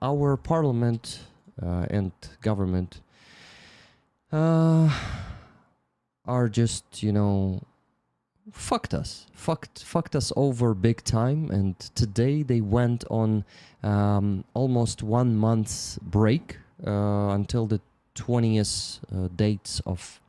our parliament and government are just, fucked us over big time. And today they went on almost 1 month's break until the 20th dates of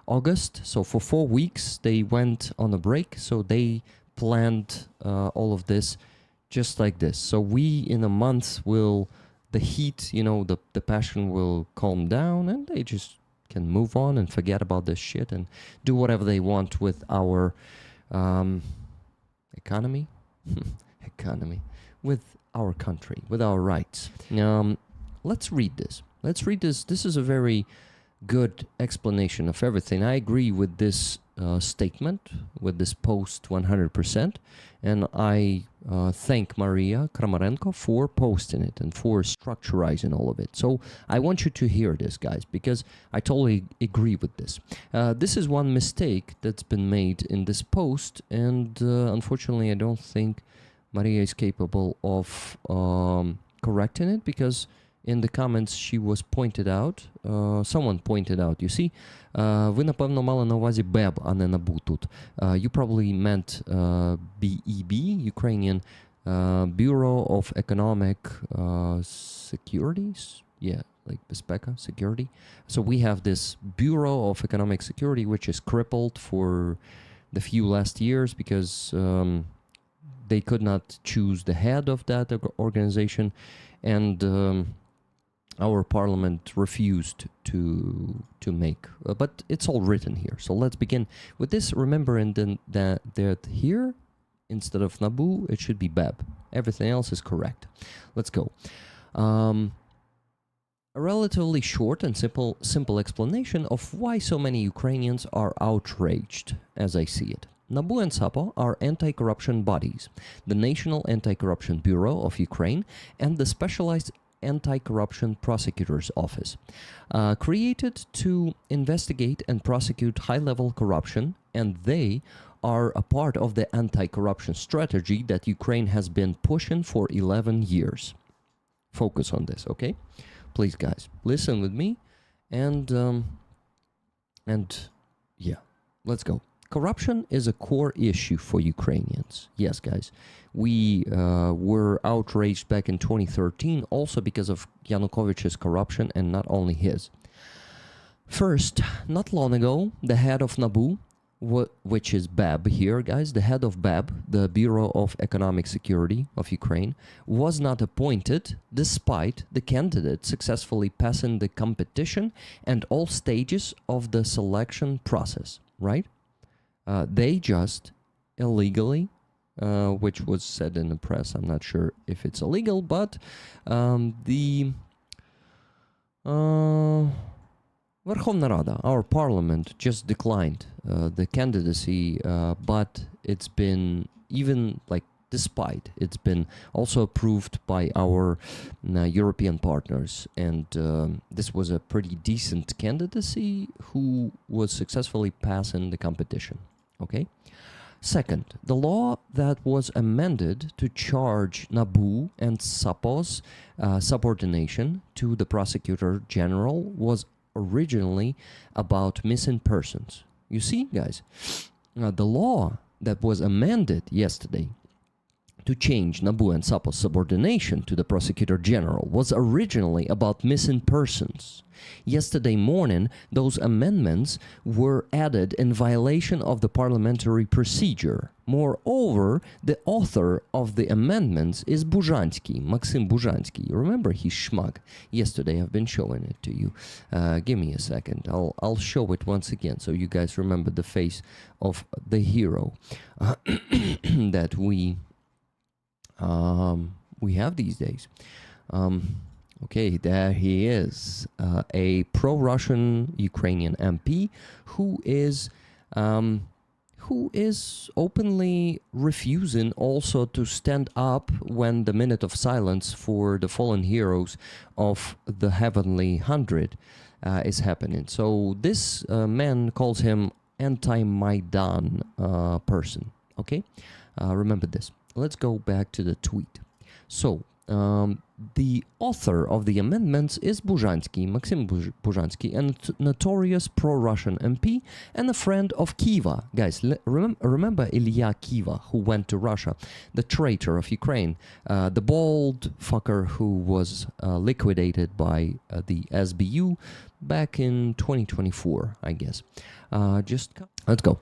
August. So for 4 weeks they went on a break. So they planned all of this just like this. So we in a month the heat, the passion will calm down, and they just can move on and forget about this shit and do whatever they want with our economy, with our country, with our rights. Let's read this. This is a very good explanation of everything. I agree with this statement, with this post 100%, and I thank Mariia Kramarenko for posting it and for structurizing all of it. So I want you to hear this, guys, because I totally agree with this. This is one mistake that's been made in this post, and unfortunately I don't think Mariia is capable of correcting it, because in the comments she was pointed out, someone pointed out, you see, ви, напевно, мали на увазі BEB, а не НАБУ тут. You probably meant BEB, Ukrainian Bureau of Economic Securities. Yeah, like безпека, security. So we have this Bureau of Economic Security, which is crippled for the few last years because they could not choose the head of that organization, and our parliament refused to make, but it's all written here. So let's begin with this, remembering that here, instead of NABU, it should be BEB. Everything else is correct. Let's go. A relatively short and simple explanation of why so many Ukrainians are outraged, as I see it. NABU and SAPO are anti-corruption bodies, the National Anti-Corruption Bureau of Ukraine and the Specialized Anti-Corruption Prosecutor's Office, created to investigate and prosecute high-level corruption, and they are a part of the anti-corruption strategy that Ukraine has been pushing for 11 years. Focus on this, okay? Please, guys, listen with me, and yeah, let's go. Corruption is a core issue for Ukrainians. Yes, guys. We were outraged back in 2013 also because of Yanukovych's corruption, and not only his. First, not long ago, the head of NABU, which is BEB here, guys, the head of BEB, the Bureau of Economic Security of Ukraine, was not appointed despite the candidate successfully passing the competition and all stages of the selection process, right? They just illegally, which was said in the press, I'm not sure if it's illegal, but the Verkhovna Rada, our parliament, just declined the candidacy, but it's been, even like despite, it's been also approved by our European partners, and this was a pretty decent candidacy who was successfully passing the competition. Okay. Second, the law that was amended to charge NABU and SAPO's subordination to the Prosecutor General was originally about missing persons. You see, guys, the law that was amended yesterday to change NABU and SAPO's subordination to the Prosecutor General was originally about missing persons. Yesterday morning, those amendments were added in violation of the parliamentary procedure. Moreover, the author of the amendments is Buzhansky, Maxim Buzhansky. Remember, he's schmuck. Yesterday, I've been showing it to you. Give me a second. I'll show it once again so you guys remember the face of the hero that we have these days. Okay, there he is, a pro-Russian Ukrainian MP who is openly refusing also to stand up when the minute of silence for the fallen heroes of the Heavenly Hundred is happening. So this man calls him anti-Maidan person, okay? Remember this. Let's go back to the tweet. So, The author of the amendments is Buzhansky, Maxim Buzhansky, a notorious pro-Russian MP and a friend of Kiva. Guys, remember Ilya Kiva, who went to Russia, the traitor of Ukraine, the bald fucker who was liquidated by the SBU back in 2024, I guess. Let's go.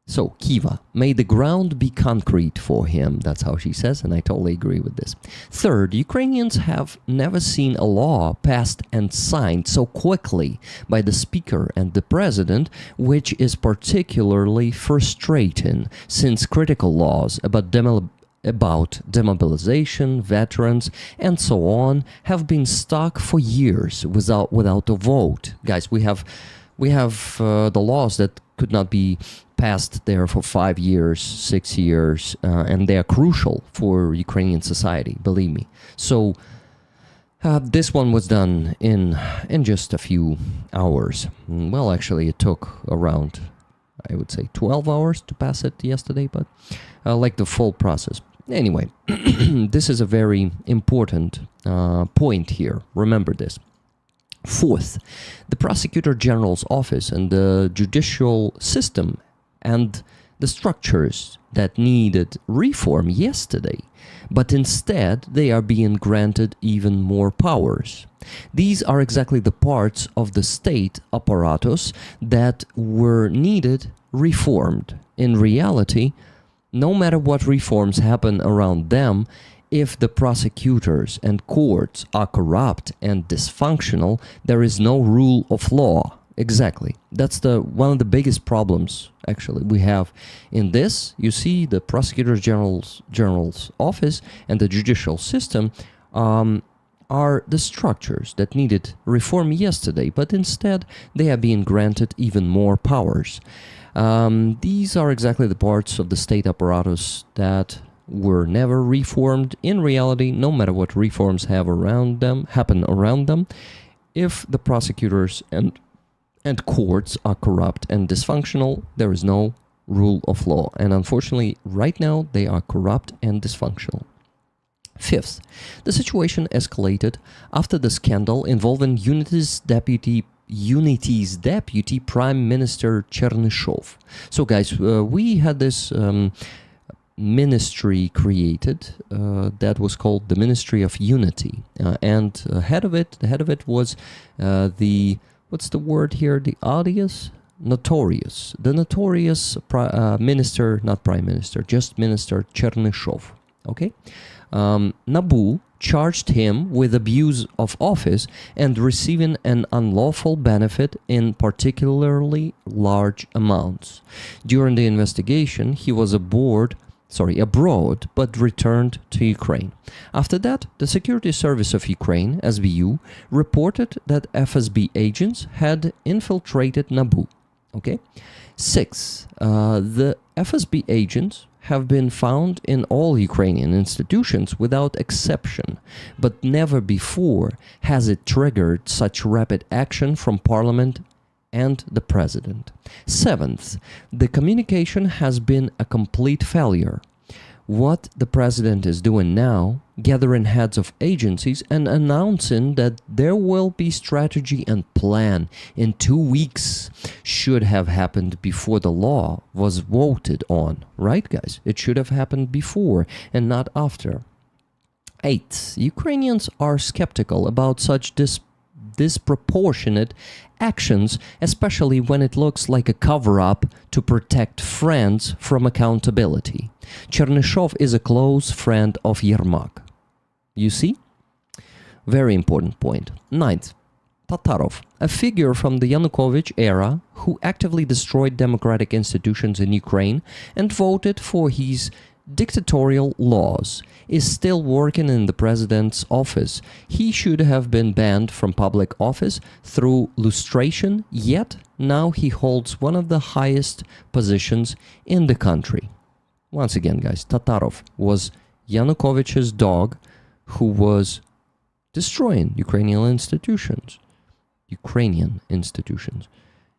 So, Kiva, may the ground be concrete for him. That's how she says, and I totally agree with this. Third, Ukrainians have never seen a law passed and signed so quickly by the speaker and the president, which is particularly frustrating, since critical laws about demobilization, veterans, and so on have been stuck for years without a vote. Guys, we have the laws that could not be passed there for 5 years, 6 years, and they are crucial for Ukrainian society, believe me. So this one was done in just a few hours. Well, actually, it took around, I would say, 12 hours to pass it yesterday, but like the full process. Anyway, this is a very important point here. Remember this. Fourth, the Prosecutor General's office and the judicial system and the structures that needed reform yesterday, but instead they are being granted even more powers. These are exactly the parts of the state apparatus that were needed reformed. In reality, no matter what reforms happen around them, if the prosecutors and courts are corrupt and dysfunctional, there is no rule of law. Exactly. That's one of the biggest problems, actually, we have in this. You see, the Prosecutor General's office and the judicial system are the structures that needed reform yesterday, but instead they are being granted even more powers. These are exactly the parts of the state apparatus that were never reformed. In reality, no matter what reforms happen around them, if the prosecutors and courts are corrupt and dysfunctional, there is no rule of law. And unfortunately, right now, they are corrupt and dysfunctional. Fifth, the situation escalated after the scandal involving Unity's deputy Prime Minister Chernyshov. So guys, we had this ministry created that was called the Ministry of Unity, and the head of it was what's the word here? The notorious minister, not prime minister, just Minister Chernyshov. Okay, NABU charged him with abuse of office and receiving an unlawful benefit in particularly large amounts. During the investigation, he was abroad, but returned to Ukraine. After that, the Security Service of Ukraine, SBU, reported that FSB agents had infiltrated NABU. Okay? 6. The FSB agents have been found in all Ukrainian institutions without exception, but never before has it triggered such rapid action from Parliament and the President. 7th, the communication has been a complete failure. What the President is doing now, gathering heads of agencies and announcing that there will be strategy and plan in 2 weeks, should have happened before the law was voted on. Right, guys? It should have happened before and not after. 8. Ukrainians are skeptical about such disproportionate actions, especially when it looks like a cover-up to protect friends from accountability. Chernyshov is a close friend of Yermak. You see? Very important point. 9th, Tatarov, a figure from the Yanukovych era who actively destroyed democratic institutions in Ukraine and voted for his dictatorial laws, is still working in the president's office. He should have been banned from public office through lustration, yet now he holds one of the highest positions in the country. Once again, guys, Tatarov was Yanukovych's dog who was destroying Ukrainian institutions.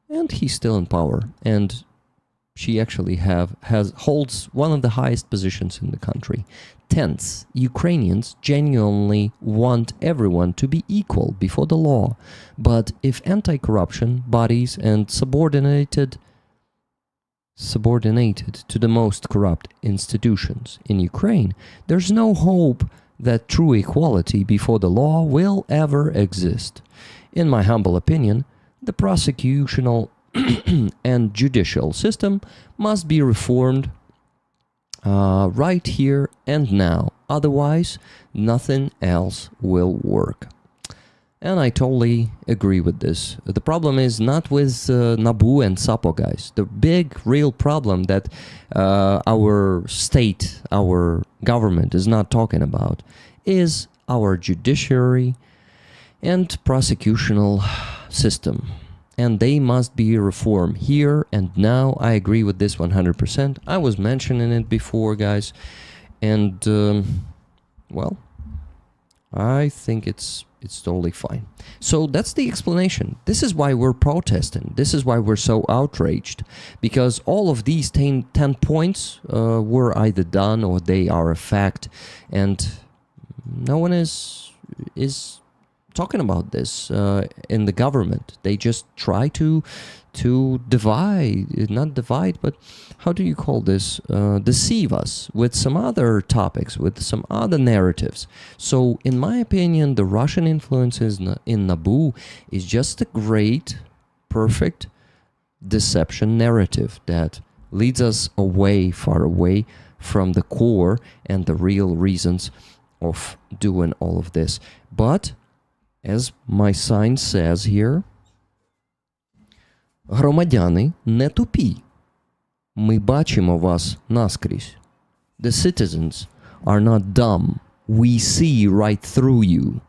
And he's still in power. And she actually holds one of the highest positions in the country. 10th, Ukrainians genuinely want everyone to be equal before the law, but if anti-corruption bodies and subordinated to the most corrupt institutions in Ukraine, there's no hope that true equality before the law will ever exist. In my humble opinion, the prosecutional and judicial system must be reformed right here and now. Otherwise, nothing else will work. And I totally agree with this. The problem is not with NABU and SAPO, guys. The big, real problem that our state, our government is not talking about is our judiciary and prosecutional system. And they must be reformed here and now. I agree with this 100%. I was mentioning it before, guys. And, well, I think it's totally fine. So that's the explanation. This is why we're protesting. This is why we're so outraged. Because all of these 10 points were either done or they are a fact. And no one is talking about this in the government. They just try to not divide, but how do you call this? Deceive us with some other topics, with some other narratives. So, in my opinion, the Russian influences in NABU is just a great, perfect deception narrative that leads us far away from the core and the real reasons of doing all of this. But, as my sign says here, громадяни не тупі. Ми бачимо вас наскрізь. The citizens are not dumb. We see right through you.